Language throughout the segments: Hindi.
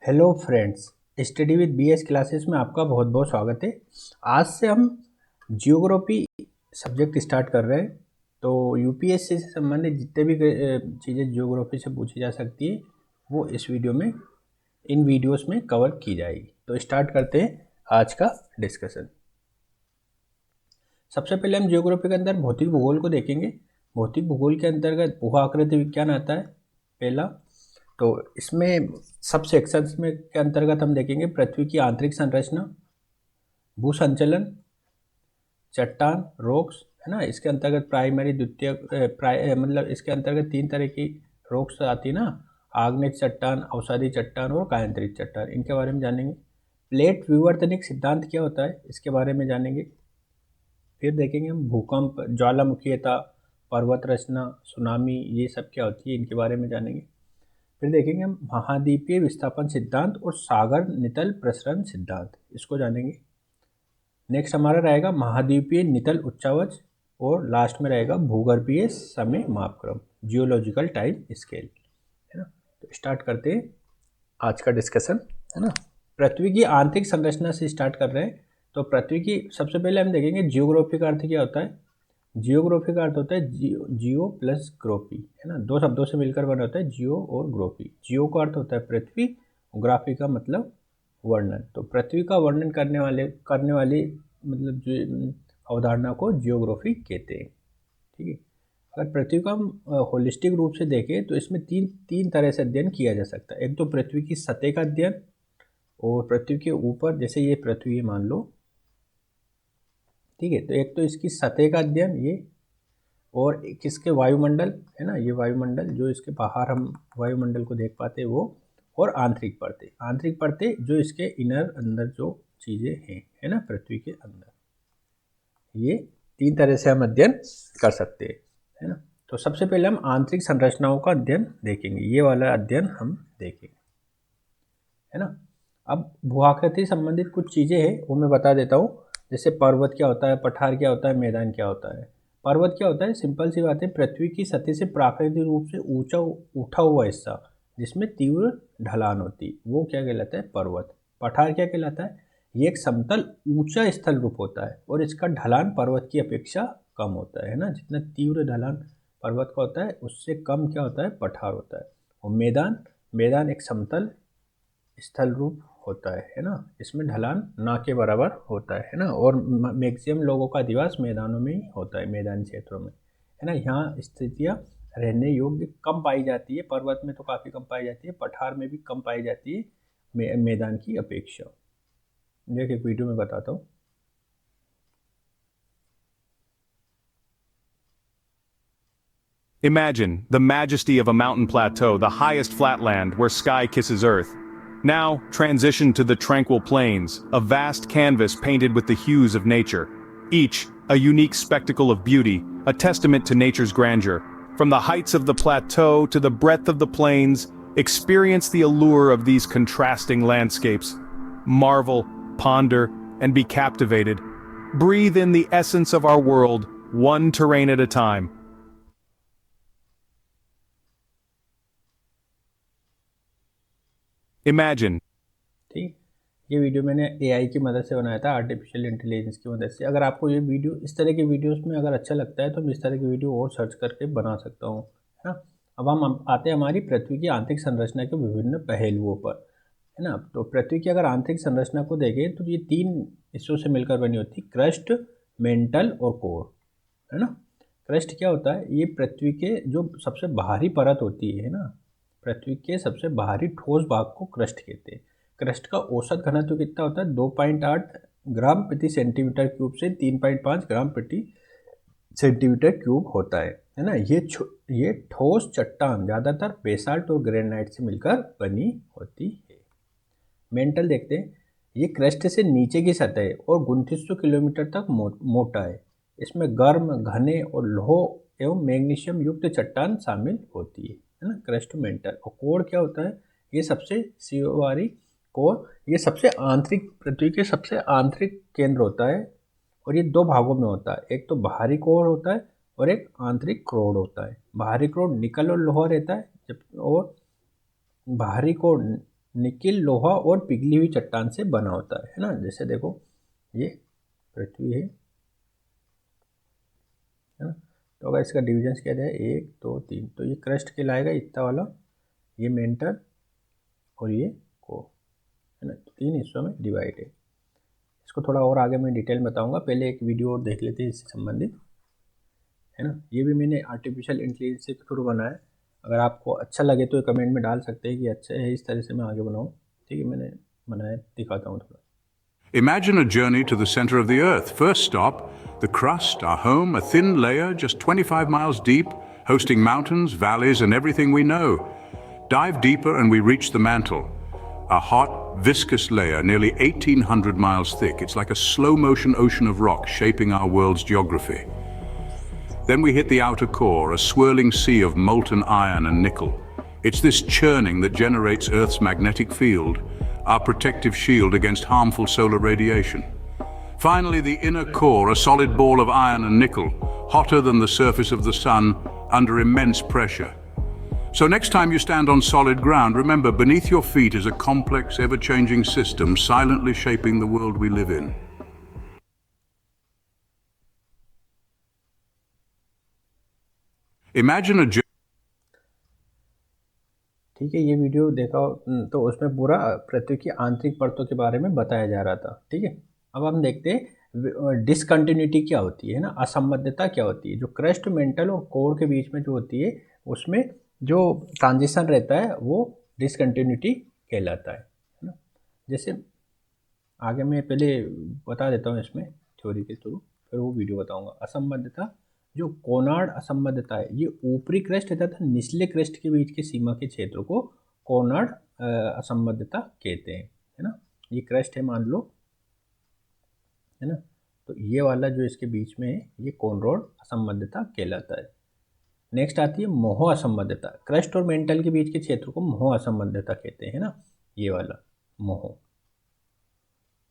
Hello friends, study with BS classes में आपका बहुत बहुत स्वागत है। आज से हम जियोग्राफी सब्जेक्ट स्टार्ट कर रहे हैं। तो यूपीएससी से संबंधित जितने भी चीज़ें जियोग्राफी से पूछी जा सकती है वो इस वीडियो में इन वीडियोस में कवर की जाएगी। तो स्टार्ट करते हैं आज का डिस्कशन। सबसे पहले हम जियोग्राफी के अंदर भौतिक भूगोल को देखेंगे। भौतिक भूगोल के अंतर्गत भू आकृति विज्ञान आता है पहला। तो इसमें सब सेक्शंस में के अंतर्गत हम देखेंगे पृथ्वी की आंतरिक संरचना, भू संचलन, चट्टान, रॉक्स, है ना। इसके अंतर्गत प्राइमरी, द्वितीय, मतलब इसके अंतर्गत तीन तरह की रॉक्स आती है ना, आग्नेय चट्टान, अवसादी चट्टान और कायांतरित चट्टान। इनके बारे में जानेंगे। प्लेट विवर्तनिक सिद्धांत क्या होता है इसके बारे में जानेंगे। फिर देखेंगे हम भूकंप, ज्वालामुखीयता, पर्वत रचना, सुनामी, ये सब क्या होती है इनके बारे में जानेंगे। फिर देखेंगे हम महाद्वीपीय विस्थापन सिद्धांत और सागर नितल प्रसरण सिद्धांत, इसको जानेंगे। नेक्स्ट हमारा रहेगा महाद्वीपीय नितल उच्चावच और लास्ट में रहेगा भूगर्भीय समय मापक्रम, जियोलॉजिकल टाइम स्केल, है ना। तो स्टार्ट करते हैं आज का डिस्कशन, है ना। पृथ्वी की आंतरिक संरचना से स्टार्ट कर रहे हैं। तो पृथ्वी की सबसे पहले हम देखेंगे जियोग्राफी का अर्थ क्या होता है। जियोग्राफी का अर्थ होता है जियो प्लस ग्रोफी, है ना। दो शब्दों से मिलकर बना होता है जियो और ग्रोफी। जियो का अर्थ होता है पृथ्वी, ग्राफी का मतलब वर्णन। तो पृथ्वी का वर्णन करने वाली मतलब जो अवधारणा को जियोग्राफी कहते हैं, ठीक है। अगर पृथ्वी का हम होलिस्टिक रूप से देखें तो इसमें तीन तरह से अध्ययन किया जा सकता है। एक तो पृथ्वी की सतह का अध्ययन, और पृथ्वी के ऊपर, जैसे ये पृथ्वी है मान लो, ठीक है। तो एक तो इसकी सतह का अध्ययन ये, और एक इसके वायुमंडल, है ना, ये वायुमंडल जो इसके बाहर हम वायुमंडल को देख पाते हैं वो, और आंतरिक परतें जो इसके इनर अंदर जो चीज़ें हैं, है ना, पृथ्वी के अंदर। ये तीन तरह से हम अध्ययन कर सकते हैं, है ना। तो सबसे पहले हम आंतरिक संरचनाओं का अध्ययन देखेंगे, ये वाला अध्ययन हम देखेंगे, है ना। अब भूआकृति संबंधित कुछ चीज़ें हैं वो मैं बता देता हूँ। जैसे पर्वत क्या होता है, पठार क्या होता है, मैदान क्या होता है। पर्वत क्या होता है, सिंपल सी बात है, पृथ्वी की सतह से प्राकृतिक रूप से ऊंचा उठा हुआ हिस्सा जिसमें तीव्र ढलान होती, वो क्या कहलाता है, पर्वत। पठार क्या कहलाता है, ये एक समतल ऊंचा स्थल रूप होता है और इसका ढलान पर्वत की अपेक्षा कम होता है ना। जितना तीव्र ढलान पर्वत का होता है उससे कम क्या होता है, पठार होता है। और मैदान एक समतल स्थल रूप होता है ना। इसमें ढलान ना के बराबर होता है ना। और मैक्सिमम लोगों का अधिवास मैदानों में ही होता है, मैदानी क्षेत्रों में, है ना। यहाँ स्थितियाँ रहने योग्य कम पाई जाती है, पर्वत में तो काफ़ी कम पाई जाती है, पठार में भी कम पाई जाती है मैदान की अपेक्षा। देखिए एक वीडियो में बताता हूँ। Imagine the majesty of a mountain plateau, the highest flatland where sky kisses earth. Now, transition to the tranquil plains, a vast canvas painted with the hues of nature. Each, a unique spectacle of beauty, a testament to nature's grandeur. From the heights of the plateau to the breadth of the plains, experience the allure of these contrasting landscapes. Marvel, ponder, and be captivated. Breathe in the essence of our world, one terrain at a time. Imagine. ठीक, ये वीडियो मैंने एआई की मदद से बनाया था, आर्टिफिशियल इंटेलिजेंस की मदद से। अगर आपको ये वीडियो, इस तरह के वीडियोस में अगर अच्छा लगता है तो मैं इस तरह की वीडियो और सर्च करके बना सकता हूँ, है ना। अब हम आते हैं हमारी पृथ्वी की आंतरिक संरचना के विभिन्न पहलुओं पर, है ना। तो पृथ्वी की अगर आंतरिक संरचना को देखें तो ये तीन हिस्सों से मिलकर बनी होती है, क्रस्ट, मेंटल और कोर, है ना। क्रस्ट क्या होता है, ये पृथ्वी के जो सबसे बाहरी परत होती है ना, पृथ्वी के सबसे बाहरी ठोस भाग को क्रस्ट कहते हैं। क्रस्ट का औसत घनत्व कितना होता है, 2.8 ग्राम प्रति सेंटीमीटर क्यूब से 3.5 ग्राम प्रति सेंटीमीटर क्यूब होता है ना। ये ठोस चट्टान ज़्यादातर बेसाल्ट और ग्रेनाइट से मिलकर बनी होती है। मेंटल देखते हैं, ये क्रस्ट से नीचे की सतह है और 2900 किलोमीटर तक मोटा है। इसमें गर्म, घने और लौह एवं मैग्नीशियम युक्त चट्टान शामिल होती है ना, क्रस्ट मेंटल। और कोर क्या होता है, ये सबसे सीवारी कोर, ये सबसे आंतरिक, पृथ्वी के सबसे आंतरिक केंद्र होता है और ये दो भागों में होता है। एक तो बाहरी कोर होता है और एक आंतरिक क्रोड होता है। बाहरी क्रोड निकल और लोहा रहता है, जब और बाहरी कोर निकिल, लोहा और पिघली हुई चट्टान से बना होता है ना। जैसे देखो ये पृथ्वी है ना। तो अगर इसका डिविजन्स किया जाए 1 2 3, तो ये क्रस्ट कहलाएगा इतना वाला, ये मेंटल और ये कोर है ना। तो 3 हिस्सों में डिवाइड है। इसको थोड़ा और आगे मैं डिटेल बताऊंगा, पहले एक वीडियो और देख लेते हैं इससे संबंधित, है ना। ये भी मैंने आर्टिफिशियल इंटेलिजेंस के थ्रू बनाया है। अगर आपको अच्छा लगे तो कमेंट में डाल सकते हैं कि अच्छा है, इस तरह से मैं आगे बनाऊँ। ठीक है, मैंने बनाया, दिखाता हूँ थोड़ा। Imagine a journey to the center of the Earth. First stop, the crust, our home, a thin layer just 25 miles deep, hosting mountains, valleys, and everything we know. Dive deeper and we reach the mantle, a hot, viscous layer nearly 1,800 miles thick. It's like a slow-motion ocean of rock shaping our world's geography. Then we hit the outer core, a swirling sea of molten iron and nickel. It's this churning that generates Earth's magnetic field, our protective shield against harmful solar radiation. Finally, the inner core, a solid ball of iron and nickel, hotter than the surface of the sun, under immense pressure. So next time you stand on solid ground, remember, beneath your feet is a complex, ever-changing system silently shaping the world we live in. Imagine a ठीक है, ये वीडियो देखा तो उसमें पूरा पृथ्वी की आंतरिक परतों के बारे में बताया जा रहा था। ठीक है, अब हम देखते हैं डिसकंटिन्यूटी क्या होती है ना, असंबद्धता क्या होती है। जो क्रस्ट, मेंटल और कोर के बीच में जो होती है, उसमें जो ट्रांजिशन रहता है वो डिसकंटिन्यूटी कहलाता है ना। जैसे आगे मैं पहले बता देता हूँ इसमें थ्योरी के थ्रू, फिर वो वीडियो बताऊँगा। असंबद्धता, जो कोनार्ड असंबद्धता है, ये ऊपरी क्रस्ट तथा निचले क्रस्ट के बीच के सीमा के क्षेत्र को कोनार्ड असंबद्धता कहते हैं, है ना। ये क्रस्ट है मान लो, है ना। तो ये वाला जो इसके बीच में है, ये कोनरोड असंबद्धता कहलाता है। नेक्स्ट आती है मोह असंबद्धता। क्रस्ट और मेंटल के बीच के क्षेत्र को मोह असंबद्धता कहते हैं ना, ये वाला मोह,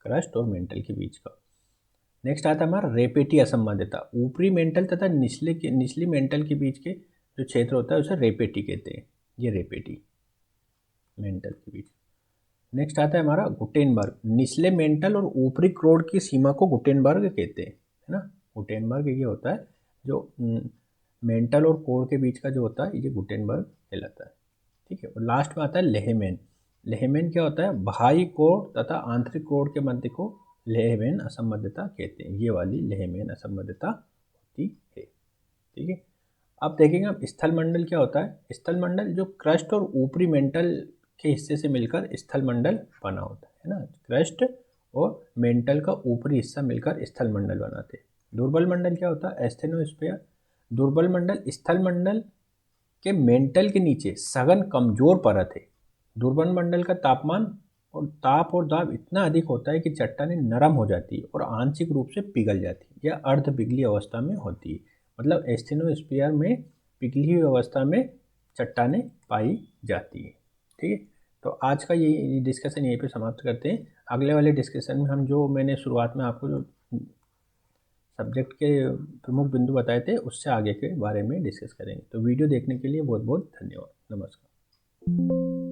क्रस्ट और मेंटल के बीच का। नेक्स्ट आता है हमारा रेपेटी असंबद्धता। ऊपरी मेंटल तथा निचली मेंटल के बीच के जो क्षेत्र होता है उसे रेपेटी कहते हैं, ये रेपेटी मेंटल के बीच। नेक्स्ट आता है हमारा गुटेनबर्ग। निचले मेंटल और ऊपरी क्रोड की सीमा को गुटेनबर्ग कहते हैं, है ना। गुटेनबर्ग ये होता है जो मेंटल और कोर के बीच का जो होता है, ये गुटेनबर्ग कहलाता है। ठीक है, और लास्ट में आता है लेहमैन। लेहमैन क्या होता है, बाह्य कोर तथा आंतरिक कोर के मध्य को लेहमैन असंबद्धता कहते हैं। ये वाली लेहमैन असंबद्धता होती है। ठीक है, अब देखेंगे हम स्थल मंडल क्या होता है। स्थल मंडल जो क्रस्ट और ऊपरी मेंटल के हिस्से से मिलकर स्थल मंडल बना होता है ना। क्रस्ट और मेंटल का ऊपरी हिस्सा मिलकर स्थल मंडल बनाते हैं। दुर्बल मंडल क्या होता है, एस्थेनोस्फीयर। दुर्बल मंडल स्थल मंडल के मेंटल के नीचे सघन कमजोर परत है। दुर्बल मंडल का तापमान और ताप और दाब इतना अधिक होता है कि चट्टानें नरम हो जाती है और आंशिक रूप से पिघल जाती है या अर्ध पिघली अवस्था में होती है। मतलब एस्थेनोस्फीयर में पिघली हुई अवस्था में चट्टानें पाई जाती है। ठीक है, तो आज का ये डिस्कशन यहीं पे समाप्त करते हैं। अगले वाले डिस्कशन में हम जो मैंने शुरुआत में आपको जो सब्जेक्ट के प्रमुख बिंदु बताए थे उससे आगे के बारे में डिस्कस करेंगे। तो वीडियो देखने के लिए बहुत बहुत धन्यवाद। नमस्कार।